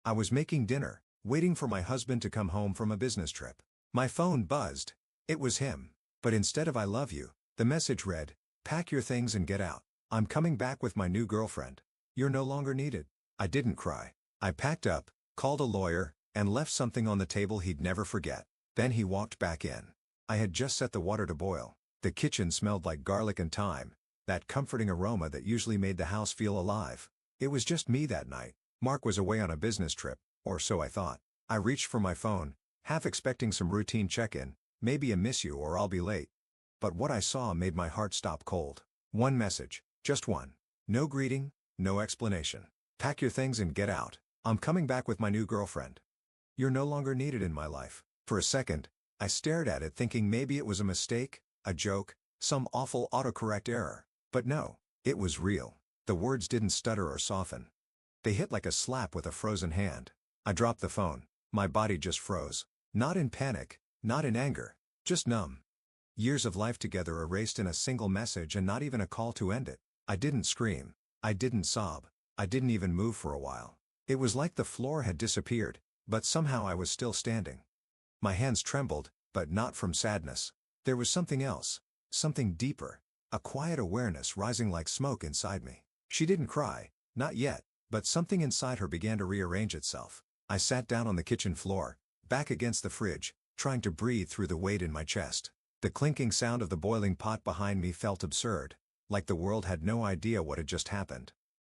I was making dinner, waiting for my husband to come home from a business trip. My phone buzzed. It was him. But instead of "I love you," the message read, "Pack your things and get out. I'm coming back with my new girlfriend. You're no longer needed." I didn't cry. I packed up, called a lawyer, and left something on the table he'd never forget. Then he walked back in. I had just set the water to boil. The kitchen smelled like garlic and thyme, that comforting aroma that usually made the house feel alive. It was just me that night. Mark was away on a business trip, or so I thought. I reached for my phone, half expecting some routine check-in, maybe a "miss you" or "I'll be late." But what I saw made my heart stop cold. One message, just one. No greeting, no explanation. "Pack your things and get out. I'm coming back with my new girlfriend. You're no longer needed in my life." For a second, I stared at it thinking maybe it was a mistake, a joke, some awful autocorrect error. But no, it was real. The words didn't stutter or soften. They hit like a slap with a frozen hand. I dropped the phone. My body just froze. Not in panic, not in anger, just numb. Years of life together erased in a single message and not even a call to end it. I didn't scream. I didn't sob. I didn't even move for a while. It was like the floor had disappeared, but somehow I was still standing. My hands trembled, but not from sadness. There was something else. Something deeper. A quiet awareness rising like smoke inside me. She didn't cry, not yet, but something inside her began to rearrange itself. I sat down on the kitchen floor, back against the fridge, trying to breathe through the weight in my chest. The clinking sound of the boiling pot behind me felt absurd, like the world had no idea what had just happened.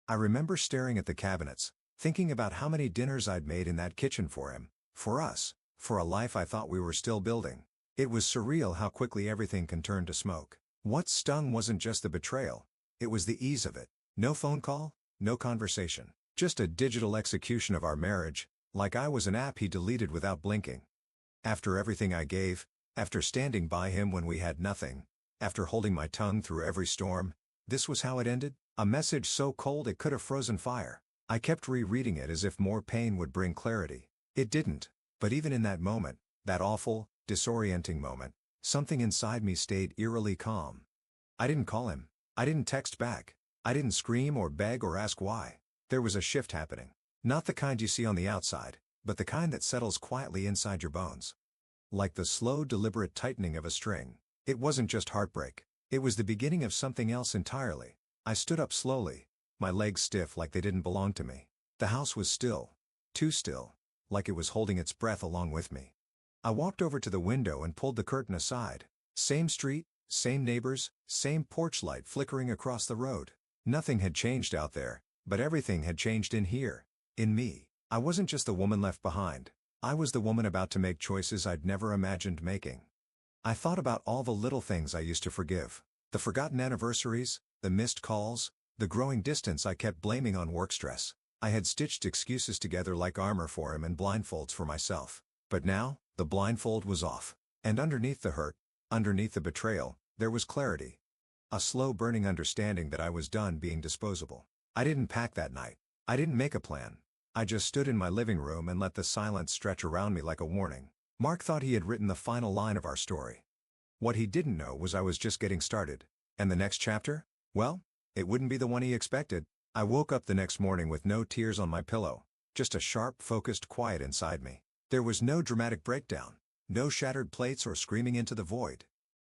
I remember staring at the cabinets, thinking about how many dinners I'd made in that kitchen for him, for us, for a life I thought we were still building. It was surreal how quickly everything can turn to smoke. What stung wasn't just the betrayal, it was the ease of it. No phone call, no conversation, just a digital execution of our marriage, like I was an app he deleted without blinking. After everything I gave, after standing by him when we had nothing, after holding my tongue through every storm, this was how it ended? A message so cold it could have frozen fire. I kept rereading it as if more pain would bring clarity. It didn't. But even in that moment, that awful, disorienting moment, something inside me stayed eerily calm. I didn't call him. I didn't text back. I didn't scream or beg or ask why. There was a shift happening. Not the kind you see on the outside, but the kind that settles quietly inside your bones. Like the slow, deliberate tightening of a string. It wasn't just heartbreak. It was the beginning of something else entirely. I stood up slowly, my legs stiff like they didn't belong to me. The house was still. Too still. Like it was holding its breath along with me. I walked over to the window and pulled the curtain aside. Same street, same neighbors, same porch light flickering across the road. Nothing had changed out there, but everything had changed in here. In me. I wasn't just the woman left behind. I was the woman about to make choices I'd never imagined making. I thought about all the little things I used to forgive. The forgotten anniversaries, the missed calls, the growing distance I kept blaming on work stress. I had stitched excuses together like armor for him and blindfolds for myself. But now, the blindfold was off. And underneath the hurt, underneath the betrayal, there was clarity. A slow burning understanding that I was done being disposable. I didn't pack that night. I didn't make a plan. I just stood in my living room and let the silence stretch around me like a warning. Mark thought he had written the final line of our story. What he didn't know was I was just getting started. And the next chapter? Well, it wouldn't be the one he expected. I woke up the next morning with no tears on my pillow, just a sharp, focused quiet inside me. There was no dramatic breakdown, no shattered plates or screaming into the void.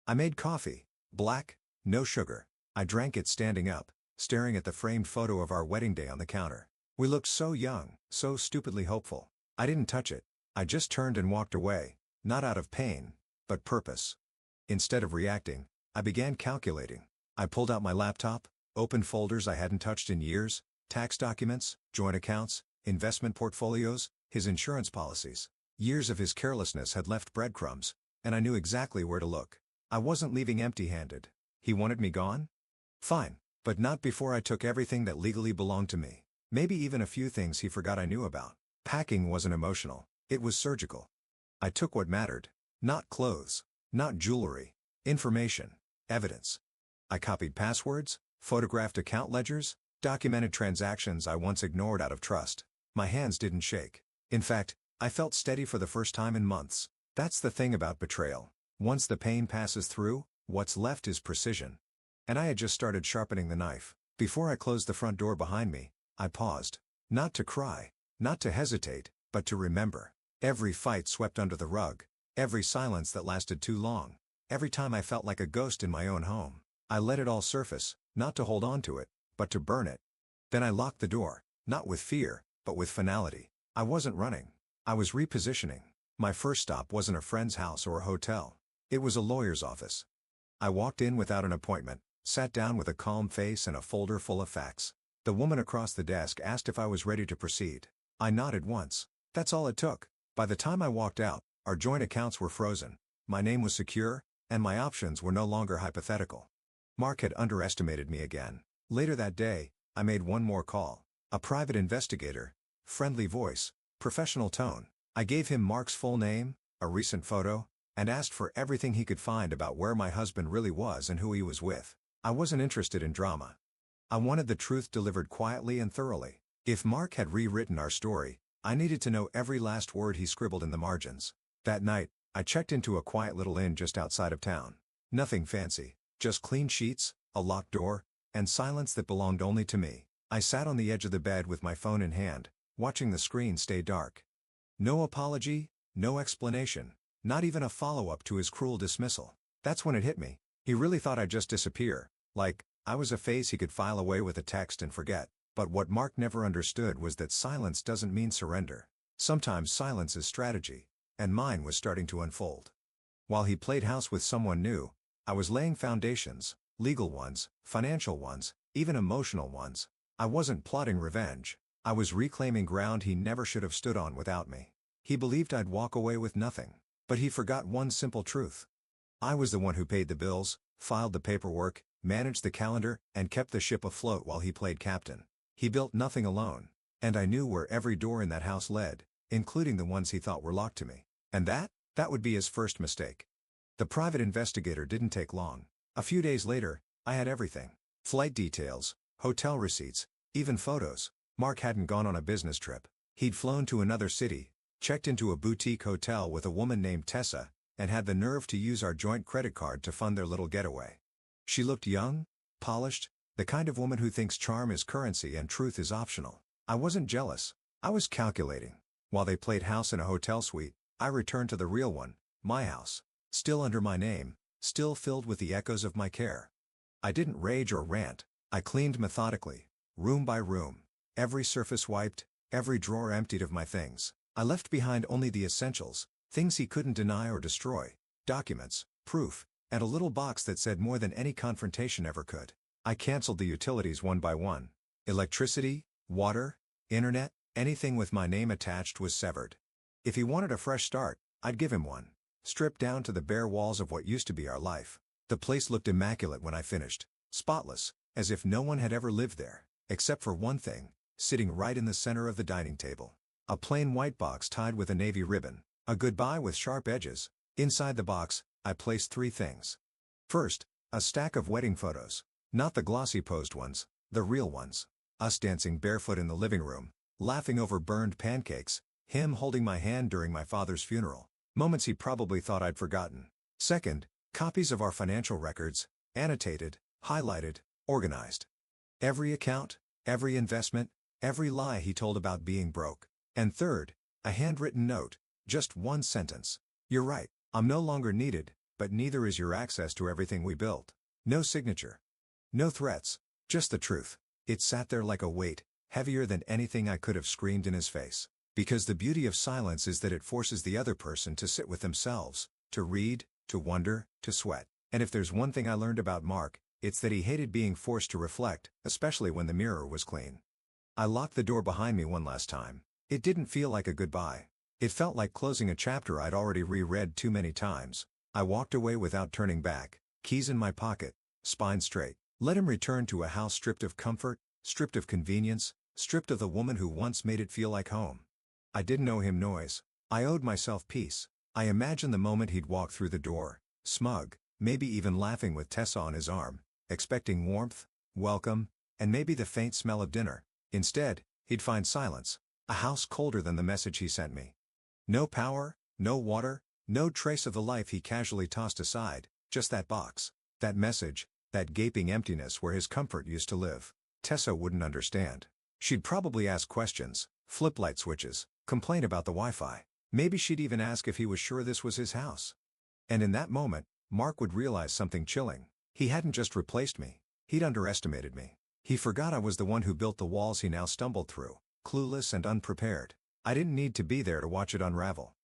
I made coffee, black, no sugar. I drank it standing up, staring at the framed photo of our wedding day on the counter. We looked so young, so stupidly hopeful. I didn't touch it. I just turned and walked away, not out of pain, but purpose. Instead of reacting, I began calculating. I pulled out my laptop, opened folders I hadn't touched in years, tax documents, joint accounts, investment portfolios, his insurance policies. Years of his carelessness had left breadcrumbs, and I knew exactly where to look. I wasn't leaving empty-handed. He wanted me gone? Fine, but not before I took everything that legally belonged to me. Maybe even a few things he forgot I knew about. Packing wasn't emotional, it was surgical. I took what mattered. Not clothes, not jewelry, information, evidence. I copied passwords, photographed account ledgers, documented transactions I once ignored out of trust. My hands didn't shake. In fact, I felt steady for the first time in months. That's the thing about betrayal. Once the pain passes through, what's left is precision. And I had just started sharpening the knife. Before I closed the front door behind me, I paused. Not to cry, Not to hesitate, but to remember. Every fight swept under the rug. Every silence that lasted too long. Every time I felt like a ghost in my own home. I let it all surface, not to hold on to it, but to burn it. Then I locked the door, not with fear, but with finality. I wasn't running. I was repositioning. My first stop wasn't a friend's house or a hotel. It was a lawyer's office. I walked in without an appointment, sat down with a calm face and a folder full of facts. The woman across the desk asked if I was ready to proceed. I nodded once. That's all it took. By the time I walked out, our joint accounts were frozen. My name was secure, and my options were no longer hypothetical. Mark had underestimated me again. Later that day, I made one more call. A private investigator. Friendly voice. Professional tone. I gave him Mark's full name, a recent photo, and asked for everything he could find about where my husband really was and who he was with. I wasn't interested in drama. I wanted the truth delivered quietly and thoroughly. If Mark had rewritten our story, I needed to know every last word he scribbled in the margins. That night, I checked into a quiet little inn just outside of town. Nothing fancy, just clean sheets, a locked door, and silence that belonged only to me. I sat on the edge of the bed with my phone in hand, watching the screen stay dark. No apology, no explanation, not even a follow-up to his cruel dismissal. That's when it hit me. He really thought I'd just disappear, like I was a face he could file away with a text and forget. But what Mark never understood was that silence doesn't mean surrender. Sometimes silence is strategy, and mine was starting to unfold. While he played house with someone new, I was laying foundations, legal ones, financial ones, even emotional ones. I wasn't plotting revenge. I was reclaiming ground he never should have stood on without me. He believed I'd walk away with nothing, but he forgot one simple truth. I was the one who paid the bills, filed the paperwork, managed the calendar, and kept the ship afloat while he played captain. He built nothing alone, and I knew where every door in that house led, including the ones he thought were locked to me. And that would be his first mistake. The private investigator didn't take long. A few days later, I had everything. Flight details, hotel receipts, even photos. Mark hadn't gone on a business trip. He'd flown to another city, checked into a boutique hotel with a woman named Tessa, and had the nerve to use our joint credit card to fund their little getaway. She looked young, polished, the kind of woman who thinks charm is currency and truth is optional. I wasn't jealous. I was calculating. While they played house in a hotel suite, I returned to the real one, my house. Still under my name, still filled with the echoes of my care. I didn't rage or rant. I cleaned methodically, room by room. Every surface wiped, every drawer emptied of my things. I left behind only the essentials, things he couldn't deny or destroy, documents, proof, and a little box that said more than any confrontation ever could. I canceled the utilities one by one. Electricity, water, internet, anything with my name attached was severed. If he wanted a fresh start, I'd give him one. Stripped down to the bare walls of what used to be our life. The place looked immaculate when I finished. Spotless, as if no one had ever lived there, except for one thing, sitting right in the center of the dining table. A plain white box tied with a navy ribbon. A goodbye with sharp edges. Inside the box, I placed 3 things. First, a stack of wedding photos. Not the glossy posed ones, the real ones. Us dancing barefoot in the living room, laughing over burned pancakes, him holding my hand during my father's funeral. Moments he probably thought I'd forgotten. Second, copies of our financial records, annotated, highlighted, organized. Every account, every investment, every lie he told about being broke. And third, a handwritten note, just one sentence. You're right, I'm no longer needed, but neither is your access to everything we built. No signature. No threats, just the truth. It sat there like a weight, heavier than anything I could have screamed in his face. Because the beauty of silence is that it forces the other person to sit with themselves, to read, to wonder, to sweat. And if there's one thing I learned about Mark, it's that he hated being forced to reflect, especially when the mirror was clean. I locked the door behind me one last time. It didn't feel like a goodbye. It felt like closing a chapter I'd already reread too many times. I walked away without turning back, keys in my pocket, spine straight. Let him return to a house stripped of comfort, stripped of convenience, stripped of the woman who once made it feel like home. I didn't owe him noise. I owed myself peace. I imagined the moment he'd walk through the door, smug, maybe even laughing with Tessa on his arm, expecting warmth, welcome, and maybe the faint smell of dinner. Instead, he'd find silence, a house colder than the message he sent me. No power, no water, no trace of the life he casually tossed aside, just that box, that message, that gaping emptiness where his comfort used to live. Tessa wouldn't understand. She'd probably ask questions, flip light switches, complain about the Wi-Fi. Maybe she'd even ask if he was sure this was his house. And in that moment, Mark would realize something chilling. He hadn't just replaced me, he'd underestimated me. He forgot I was the one who built the walls he now stumbled through, clueless and unprepared. I didn't need to be there to watch it unravel.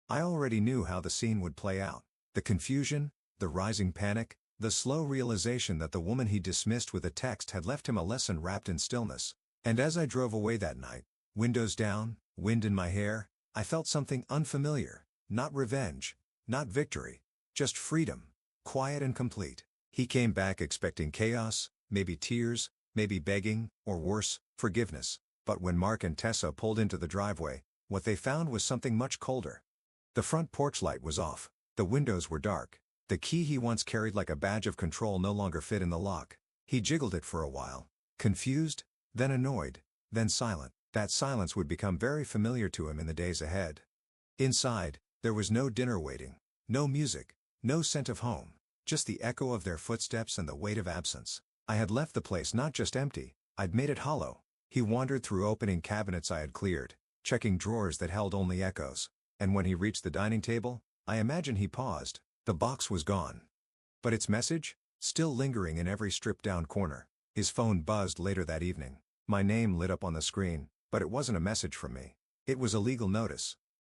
I already knew how the scene would play out. The confusion, the rising panic, the slow realization that the woman he dismissed with a text had left him a lesson wrapped in stillness. And as I drove away that night, windows down, wind in my hair, I felt something unfamiliar. Not revenge, not victory, just freedom, quiet and complete. He came back expecting chaos, maybe tears, maybe begging, or worse, forgiveness. But when Mark and Tessa pulled into the driveway, what they found was something much colder. The front porch light was off. The windows were dark. The key he once carried like a badge of control no longer fit in the lock. He jiggled it for a while, confused, then annoyed, then silent. That silence would become very familiar to him in the days ahead. Inside, there was no dinner waiting, no music, no scent of home, just the echo of their footsteps and the weight of absence. I had left the place not just empty, I'd made it hollow. He wandered through opening cabinets I had cleared, checking drawers that held only echoes. And when he reached the dining table, I imagine he paused. The box was gone. But its message? Still lingering in every stripped-down corner. His phone buzzed later that evening. My name lit up on the screen, but it wasn't a message from me. It was a legal notice.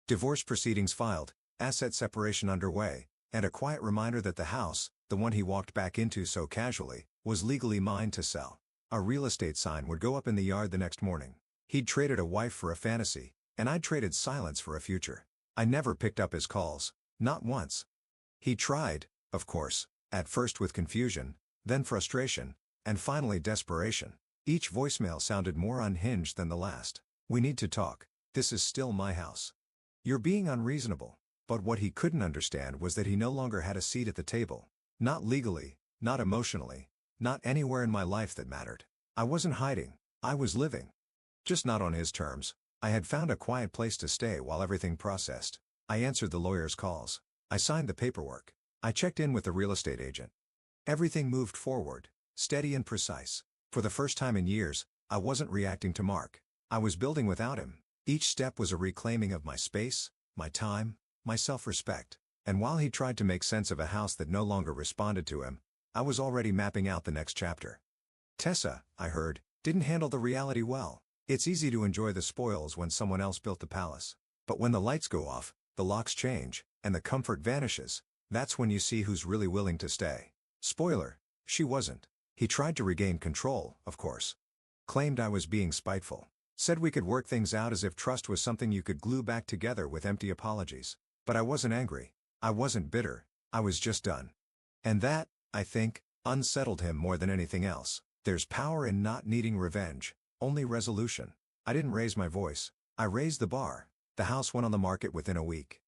Divorce proceedings filed, asset separation underway, and a quiet reminder that the house, the one he walked back into so casually, was legally mine to sell. A real estate sign would go up in the yard the next morning. He'd traded a wife for a fantasy, and I'd traded silence for a future. I never picked up his calls, not once. He tried, of course, at first with confusion, then frustration, and finally desperation. Each voicemail sounded more unhinged than the last. We need to talk. This is still my house. You're being unreasonable. But what he couldn't understand was that he no longer had a seat at the table. Not legally, not emotionally, not anywhere in my life that mattered. I wasn't hiding, I was living. Just not on his terms. I had found a quiet place to stay while everything processed. I answered the lawyer's calls. I signed the paperwork. I checked in with the real estate agent. Everything moved forward, steady and precise. For the first time in years, I wasn't reacting to Mark. I was building without him. Each step was a reclaiming of my space, my time, my self-respect. And while he tried to make sense of a house that no longer responded to him, I was already mapping out the next chapter. Tessa, I heard, didn't handle the reality well. It's easy to enjoy the spoils when someone else built the palace. But when the lights go off, the locks change, and the comfort vanishes, that's when you see who's really willing to stay. Spoiler, she wasn't. He tried to regain control, of course. Claimed I was being spiteful. Said we could work things out as if trust was something you could glue back together with empty apologies. But I wasn't angry. I wasn't bitter. I was just done. And that, I think, unsettled him more than anything else. There's power in not needing revenge, only resolution. I didn't raise my voice. I raised the bar. The house went on the market within a week.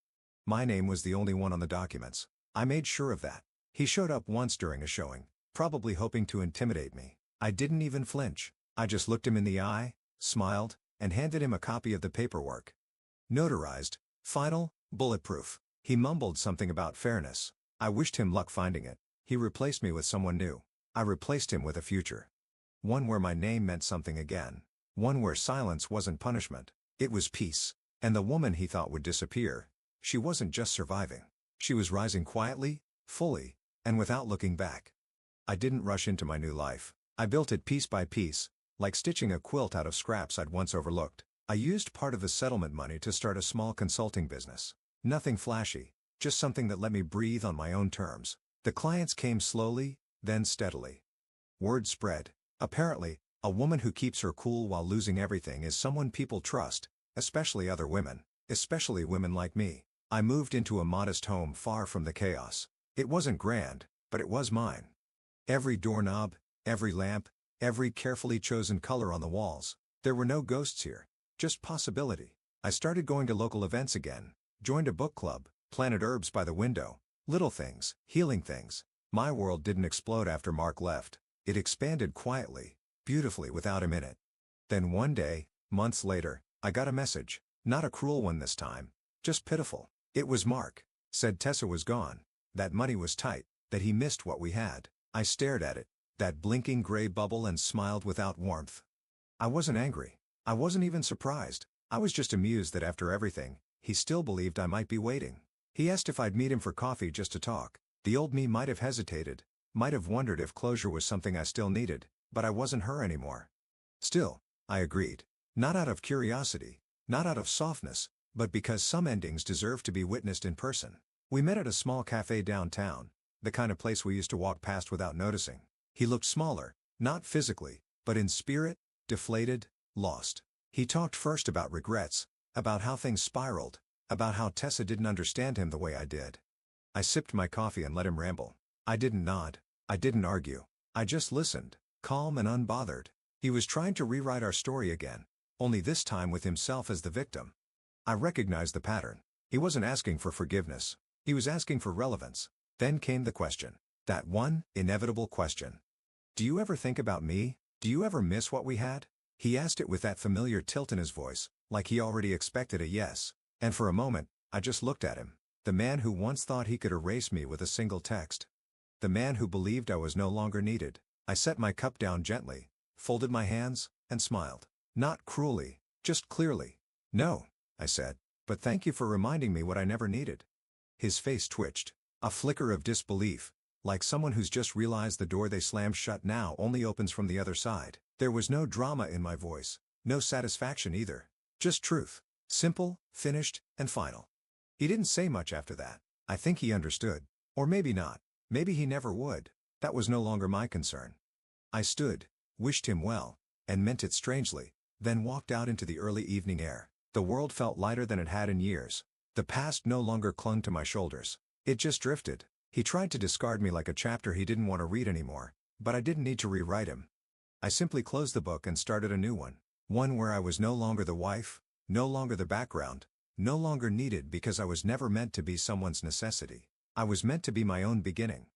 My name was the only one on the documents. I made sure of that. He showed up once during a showing, probably hoping to intimidate me. I didn't even flinch. I just looked him in the eye, smiled, and handed him a copy of the paperwork. Notarized, final, bulletproof. He mumbled something about fairness. I wished him luck finding it. He replaced me with someone new. I replaced him with a future. One where my name meant something again. One where silence wasn't punishment. It was peace. And the woman he thought would disappear, she wasn't just surviving. She was rising quietly, fully, and without looking back. I didn't rush into my new life. I built it piece by piece, like stitching a quilt out of scraps I'd once overlooked. I used part of the settlement money to start a small consulting business. Nothing flashy, just something that let me breathe on my own terms. The clients came slowly, then steadily. Word spread. Apparently, a woman who keeps her cool while losing everything is someone people trust, especially other women, especially women like me. I moved into a modest home far from the chaos. It wasn't grand, but it was mine. Every doorknob, every lamp, every carefully chosen color on the walls. There were no ghosts here, just possibility. I started going to local events again, joined a book club, planted herbs by the window. Little things, healing things. My world didn't explode after Mark left. It expanded quietly, beautifully without him in it. Then one day, months later, I got a message. Not a cruel one this time, just pitiful. It was Mark. Said Tessa was gone, that money was tight, that he missed what we had. I stared at it, that blinking gray bubble, and smiled without warmth. I wasn't angry. I wasn't even surprised. I was just amused that after everything, he still believed I might be waiting. He asked if I'd meet him for coffee just to talk. The old me might have hesitated, might have wondered if closure was something I still needed, but I wasn't her anymore. Still, I agreed. Not out of curiosity, not out of softness, but because some endings deserve to be witnessed in person. We met at a small cafe downtown, the kind of place we used to walk past without noticing. He looked smaller, not physically, but in spirit, deflated, lost. He talked first about regrets, about how things spiraled, about how Tessa didn't understand him the way I did. I sipped my coffee and let him ramble. I didn't nod, I didn't argue. I just listened, calm and unbothered. He was trying to rewrite our story again, only this time with himself as the victim. I recognized the pattern. He wasn't asking for forgiveness. He was asking for relevance. Then came the question. That one, inevitable question. Do you ever think about me? Do you ever miss what we had? He asked it with that familiar tilt in his voice, like he already expected a yes. And for a moment, I just looked at him. The man who once thought he could erase me with a single text. The man who believed I was no longer needed. I set my cup down gently, folded my hands, and smiled. Not cruelly, just clearly. No, I said, but thank you for reminding me what I never needed. His face twitched. A flicker of disbelief, like someone who's just realized the door they slammed shut now only opens from the other side. There was no drama in my voice, no satisfaction either. Just truth. Simple, finished, and final. He didn't say much after that. I think he understood. Or maybe not. Maybe he never would. That was no longer my concern. I stood, wished him well, and meant it strangely, then walked out into the early evening air. The world felt lighter than it had in years. The past no longer clung to my shoulders. It just drifted. He tried to discard me like a chapter he didn't want to read anymore, but I didn't need to rewrite him. I simply closed the book and started a new one. One where I was no longer the wife, no longer the background, no longer needed because I was never meant to be someone's necessity. I was meant to be my own beginning.